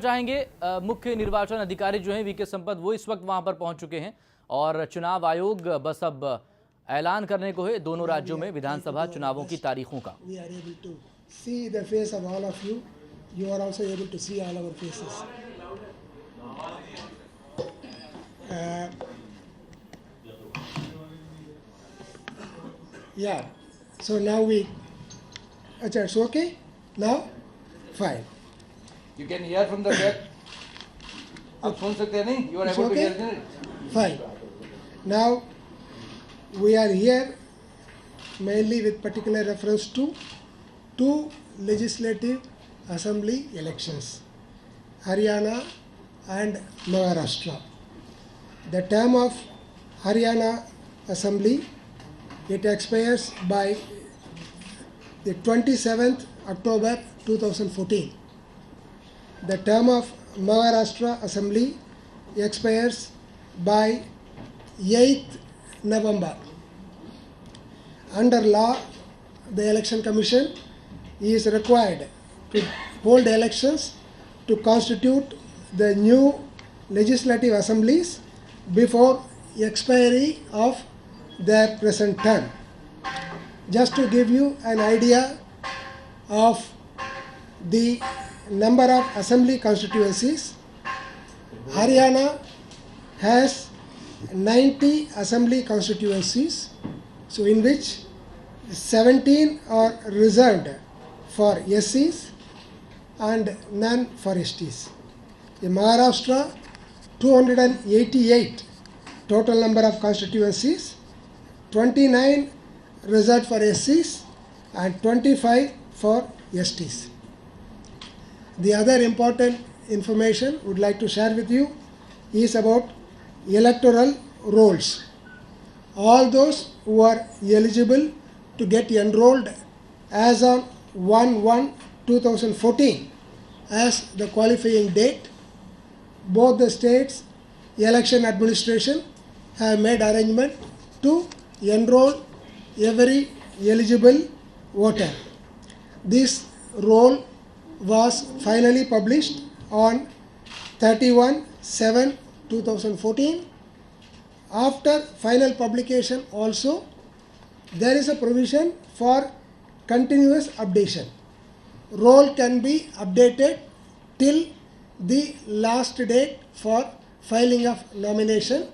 चाहेंगे मुख्य निर्वाचन अधिकारी जो हैं वीके संपत, वो इस वक्त वहां पर पहुंच चुके हैं और चुनाव आयोग बस अब ऐलान करने को है दोनों राज्यों में विधानसभा चुनावों की तारीखों का। We are able to see the face of all of you. You are also able to see all our faces. Yeah. So now we. Achha, it's okay. Now, fine. You can hear from the back. आप सुन सकते हैं नहीं? You are It's able to okay? hear it. Fine. Now we are here mainly with particular reference to two legislative assembly elections, Haryana and Maharashtra. The term of Haryana assembly, it expires by the 27th October 2014. The term of Maharashtra assembly expires by 8th November. Under law, the election commission is required to hold elections to constitute the new legislative assemblies before expiry of their present term. Just to give you an idea of the number of assembly constituencies, Haryana has 90 assembly constituencies, so in which 17 are reserved for SCs and none for STs. In Maharashtra, 288 total number of constituencies, 29 reserved for SCs and 25 for STs. The other important information would like to share with you is about electoral rolls. All those who are eligible to get enrolled as on 1/1/2014 as the qualifying date, both the states election administration have made arrangement to enroll every eligible voter. This roll was finally published on 31/7/2014. After final publication also, there is a provision for continuous updation. Roll can be updated till the last date for filing of nomination.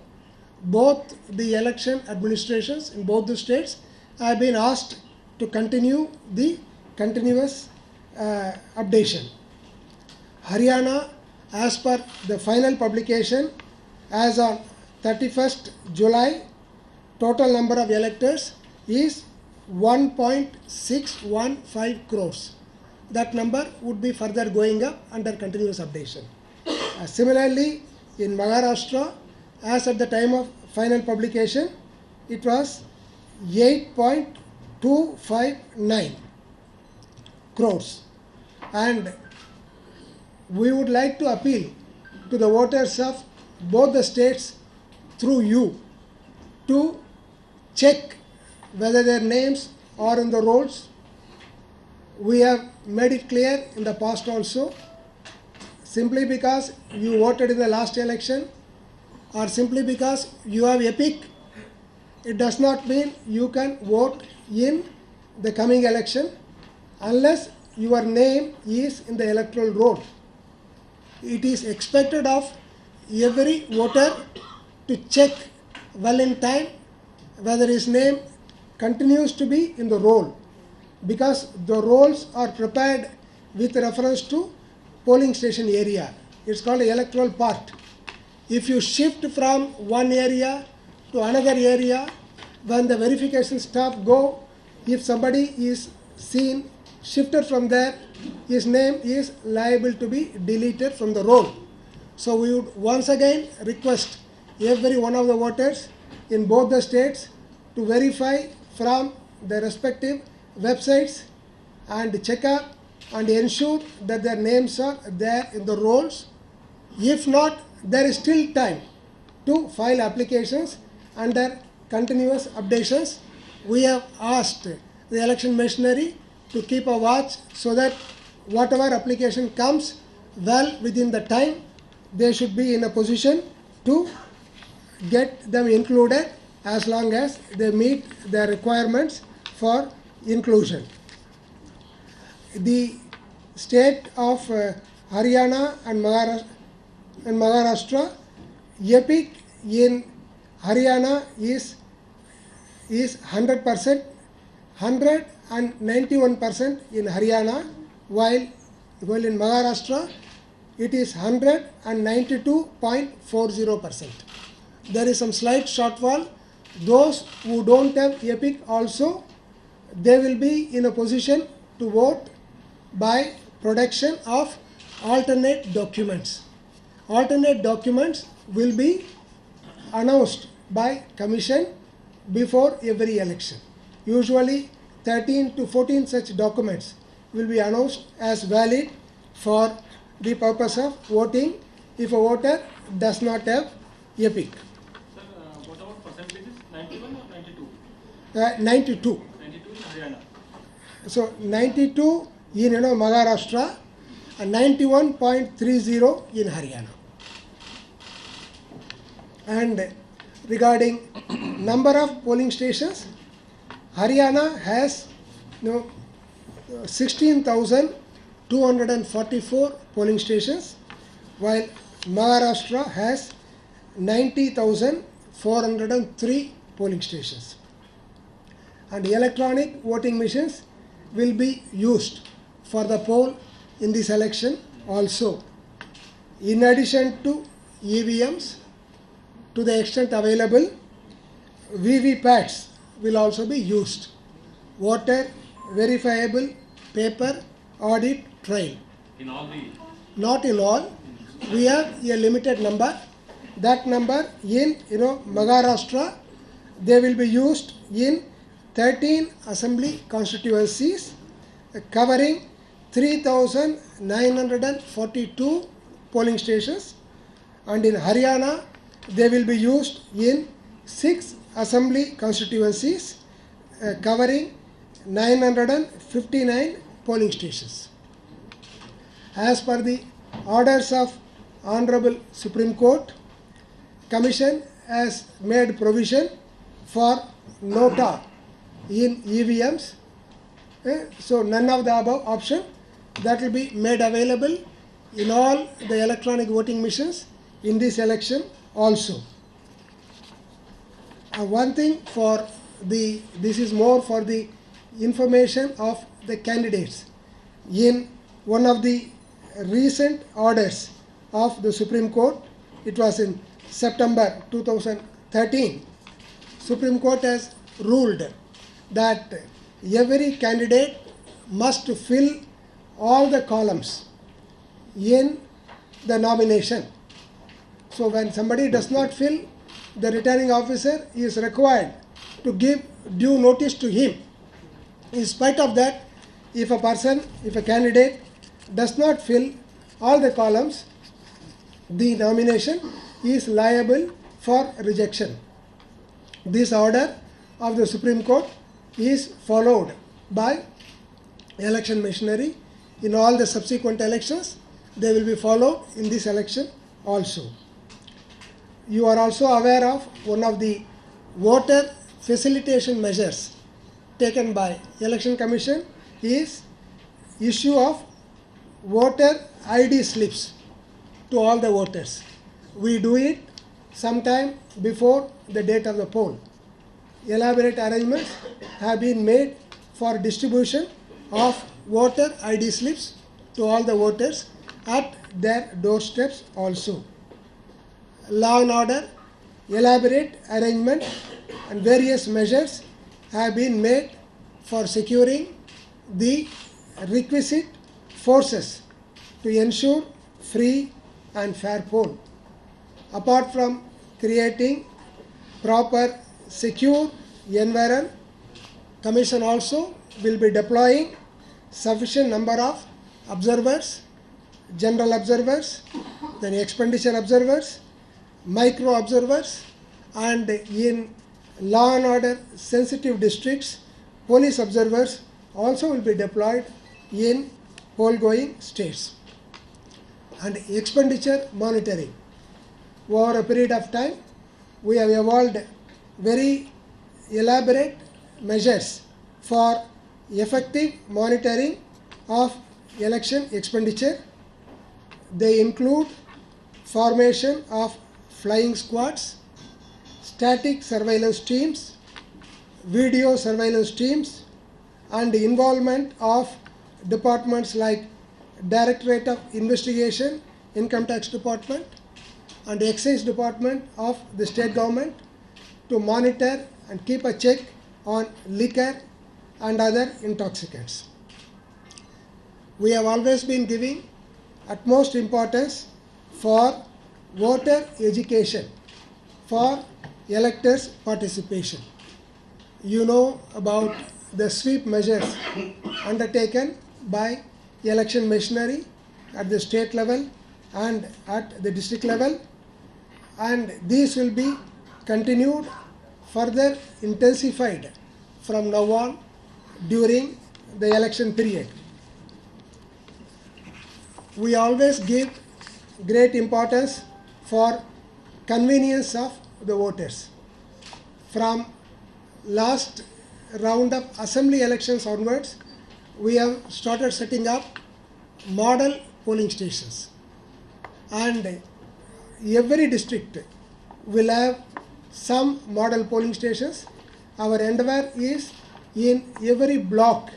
Both the election administrations in both the states have been asked to continue the continuous updation. Haryana, as per the final publication, as on 31st July, total number of electors is 1.615 crores. That number would be further going up under continuous updation. Similarly, in Maharashtra, as at the time of final publication, it was 8.259 crores. And we would like to appeal to the voters of both the states through you to check whether their names are in the rolls. We have made it clear in the past also, simply because you voted in the last election or simply because you have EPIC, it does not mean you can vote in the coming election unless your name is in the electoral roll. It is expected of every voter to check well in time whether his name continues to be in the roll, because the rolls are prepared with reference to polling station area. It's called the electoral part. If you shift from one area to another area, when the verification staff go, if somebody is seen shifted from there, his name is liable to be deleted from the roll. So we would once again request every one of the voters in both the states to verify from the respective websites and check up and ensure that their names are there in the rolls. If not, there is still time to file applications under continuous updations. We have asked the election machinery to keep a watch so that whatever application comes, well within the time, they should be in a position to get them included as long as they meet the requirements for inclusion. The state of Haryana and Maharashtra, EPIC in Haryana is 100%, 191% in Haryana, while in Maharashtra it is 192.40%. There is some slight shortfall. Those who don't have EPIC also, they will be in a position to vote by production of alternate documents. Alternate documents will be announced by Commission before every election. Usually 13 to 14 such documents will be announced as valid for the purpose of voting if a voter does not have EPIC. Sir, what about percentages? 91 or 92? 92. 92 in Haryana. So 92 in Maharashtra and 91.30 in Haryana. And regarding number of polling stations, Haryana has 16,244 polling stations, while Maharashtra has 90,403 polling stations. And electronic voting machines will be used for the poll in this election also. In addition to EVMs, to the extent available, VVPATs will also be used. Voter verifiable paper audit trail. In all the... Not in all. We have a limited number. That number in Maharashtra, they will be used in 13 assembly constituencies covering 3,942 polling stations, and in Haryana they will be used in 6 assembly constituencies covering 959 polling stations. As per the orders of Honorable Supreme Court, Commission has made provision for nota in EVMs. So none of the above option, that will be made available in all the electronic voting machines in this election also. One thing for this is more for the information of the candidates. In one of the recent orders of the Supreme Court, it was in September 2013, Supreme Court has ruled that every candidate must fill all the columns in the nomination. So when somebody does not fill, the returning officer is required to give due notice to him. In spite of that, if a candidate does not fill all the columns, the nomination is liable for rejection. This order of the Supreme Court is followed by election machinery in all the subsequent elections. They will be followed in this election also. You are also aware of one of the voter facilitation measures taken by Election Commission is issue of voter ID slips to all the voters. We do it sometime before the date of the poll. Elaborate arrangements have been made for distribution of voter ID slips to all the voters at their doorsteps also. Law and order, elaborate arrangement and various measures have been made for securing the requisite forces to ensure free and fair poll. Apart from creating proper secure environment, Commission also will be deploying sufficient number of observers, general observers, then expenditure observers, micro observers, and in law and order sensitive districts, police observers also will be deployed in poll going states. and expenditure monitoring. Over a period of time, we have evolved very elaborate measures for effective monitoring of election expenditure. They include formation of flying squads, static surveillance teams, video surveillance teams, and the involvement of departments like Directorate of Investigation, Income Tax Department, and Excise Department of the state government to monitor and keep a check on liquor and other intoxicants. We have always been giving utmost importance for voter education, for electors' participation. You know about the sweep measures undertaken by election machinery at the state level and at the district level, and these will be continued, further intensified from now on during the election period. We always give great importance for convenience of the voters. From last round of assembly elections onwards, we have started setting up model polling stations, and every district will have some model polling stations. Our endeavor is in every block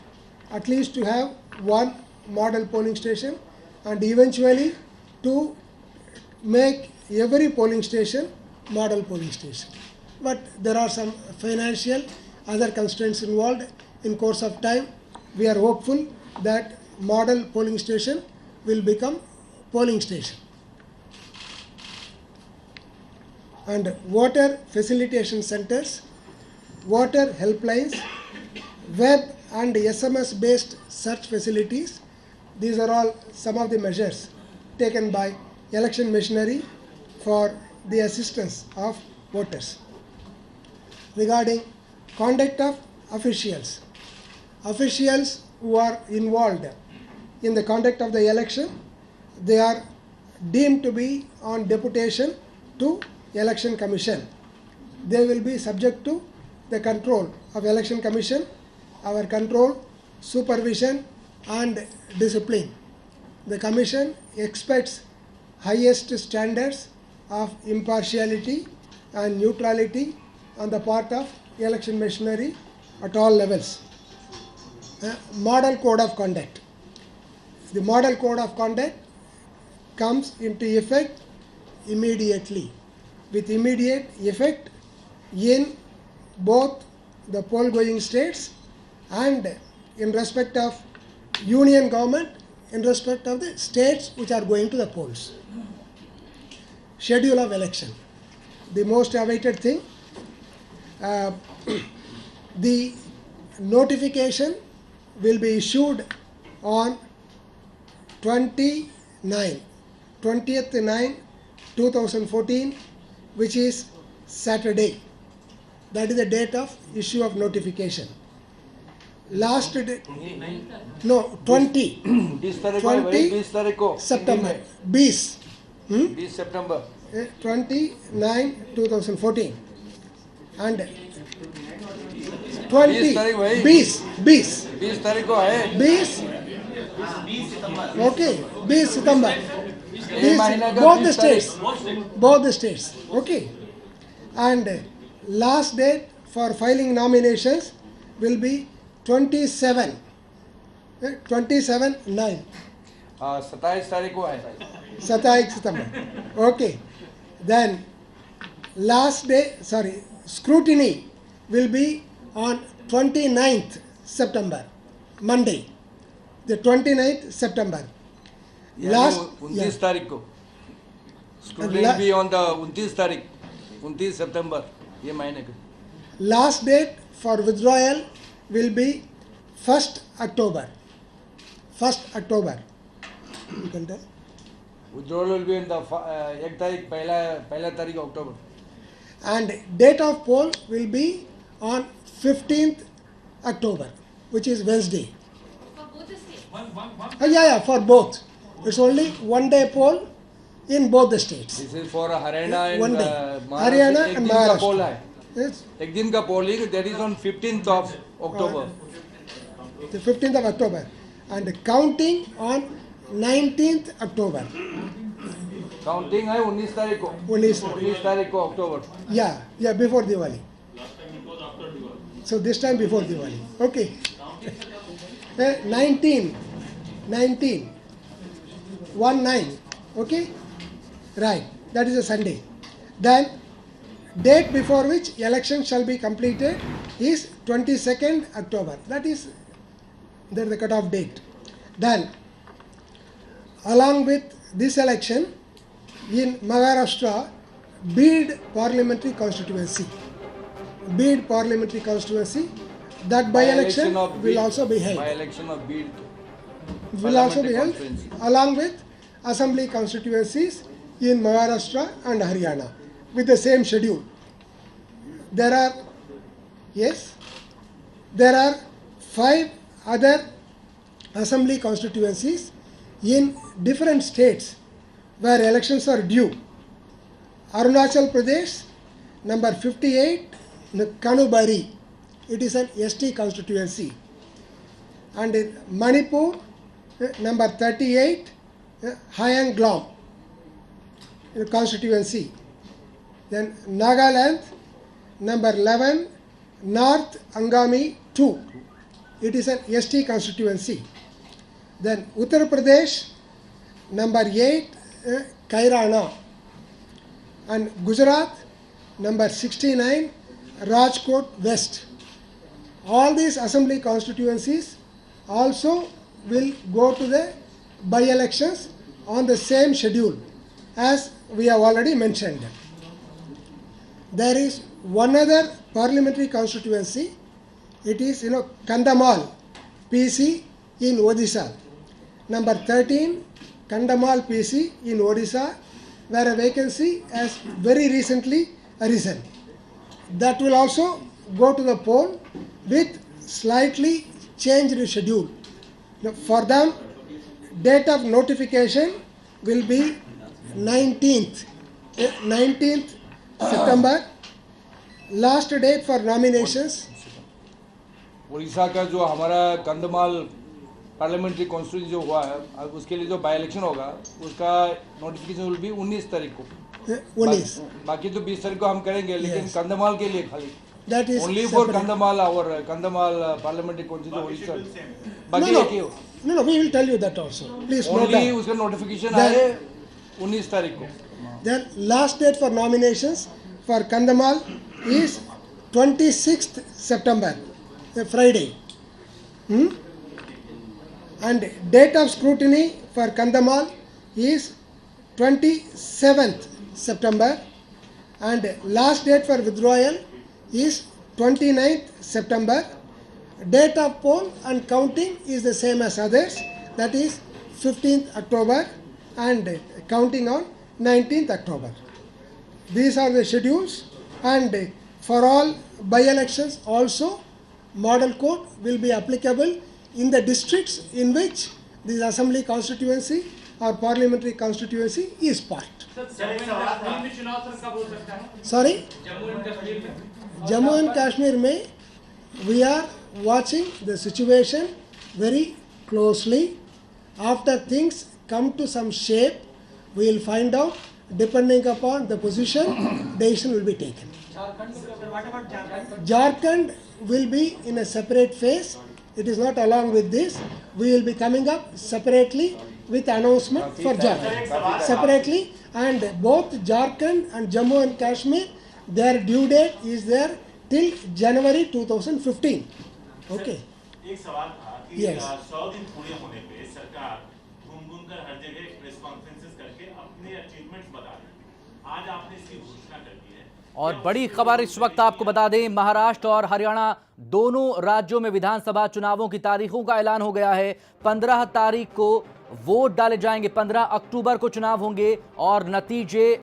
at least to have one model polling station, and eventually to make every polling station model polling station. But there are some financial other constraints involved. In course of time, we are hopeful that model polling station will become polling station. And voter facilitation centers, voter helplines, web and SMS based search facilities, these are all some of the measures taken by election machinery for the assistance of voters. Regarding conduct of officials, officials who are involved in the conduct of the election, they are deemed to be on deputation to Election Commission. They will be subject to the control of Election Commission, our control, supervision and discipline. The Commission expects highest standards of impartiality and neutrality on the part of election machinery at all levels. Model Code of Conduct. The Model Code of Conduct comes into effect immediately, with immediate effect in both the poll-going states and in respect of union government, in respect of the states which are going to the polls. Schedule of election, the most awaited thing. The notification will be issued on 20th 9/2014, which is Saturday. That is the date of issue of notification. Last day, no, 20 20 तारीख को September, 20 20 September 29/2014 and 20 20 तारीख भाई। 20 20 तारीख को है 20 okay 20 September ये महीना का both the 20 तारीख। states okay, and last date for filing nominations will be 27/9. 27 तारीख को है 27 September. Okay. Then last day, scrutiny will be on 29th September, Monday, the 29th September. Last 29 तारीख को स्क्रूटिनी भी ऑन द 29 तारीख 29 सितंबर ये महीने को। Last date for withdrawal will be 1st October. 1st October. You can tell. Withdrawal will be in the 1 तारीख पहला तारीख अक्टूबर। And date of poll will be on 15th October, which is Wednesday. One. Yeah, for both. It's only 1 day poll in both the states. This is for Haryana and One day. Maharashtra. Haryana एक and दिन का Maharashtra. poll है. It's एक दिन का polling, that is on 15th of October. the 15th of October and counting on 19th October. Counting है 19 तारीख को. 19 तारीख को अक्टूबर. Yeah, before Diwali. So this time before Diwali. Okay. 19. 1/9. Okay. Right. That is a Sunday. Then date before which election shall be completed is 22nd October. That is the cutoff date. Then along with this election in Maharashtra, Bid parliamentary constituency. That by-election will also be held. By-election of Bid. Will also be held Constituency. along with assembly constituencies in Maharashtra and Haryana with the same schedule. There are 5 other assembly constituencies in different states where elections are due. Arunachal Pradesh, number 58, Kanubari, it is an ST constituency. And in Manipur, number 38, Hayanglom constituency. Then Nagaland, number 11, North Angami 2, it is an ST constituency. Then Uttar Pradesh, number 8, Kairana. And Gujarat, number 69, Rajkot West. All these assembly constituencies also will go to the by-elections on the same schedule as we have already mentioned. There is one other parliamentary constituency. It is Kandhamal PC in Odisha. Number 13, Kandhamal PC in Odisha, where a vacancy has very recently arisen. That will also go to the poll with slightly changed schedule. Now, for them, date of notification will be 19th September. Last date for nominations. Orissa का जो हमारा Kandhamal parliamentary constituency जो हुआ है, अब उसके लिए जो बाई इलेक्शन होगा उसका नोटिफिकेशन विल बी 19 तारीख को. 19. बाकी तो 20 तारीख को हम करेंगे, लेकिन Yes. कंधमाल के लिए खाली That is only for separate. Kandhamal और कंधमाल पार्लियामेंट्री कॉन्स्टिट्यूंसी उड़ीसा. बाकी एक ही हो. No, we will tell you that also. Please note only that. उसका नोटिफिकेशन Then- आए 19 तारीख को. Then last date for nominations for Kandhamal is 26th September, a Friday. And date of scrutiny for Kandhamal is 27th September, and last date for withdrawal is 29th September. Date of poll and counting is the same as others, that is 15th October, and counting on 19th October. These are the schedules, and for all by-elections also model code will be applicable in the districts in which this assembly constituency or parliamentary constituency is part. Sorry? Jammu and Kashmir में we are watching the situation very closely. After things come to some shape, we will find out. Depending upon the position, decision will be taken. Jharkhand will be in a separate phase. It is not along with this. We will be coming up separately with announcement for Jharkhand. Separately, and both Jharkhand and Jammu and Kashmir, their due date is there till January 2015. Okay. एक सवाल था कि Yes. 100 दिन पूरे होने पे सरकार घूम कर हर जगह प्रेस कॉन्फ्रेंसेस करके अपने अचीवमेंट्स बता रही है. आज आपने इसकी घोषणा कर दी है. और बड़ी खबर इस वक्त आपको बता दें, महाराष्ट्र और हरियाणा दोनों राज्यों में विधानसभा चुनावों की तारीखों का ऐलान हो गया है. 15 तारीख को वोट डाले जाएंगे, 15 अक्टूबर को चुनाव होंगे और नतीजे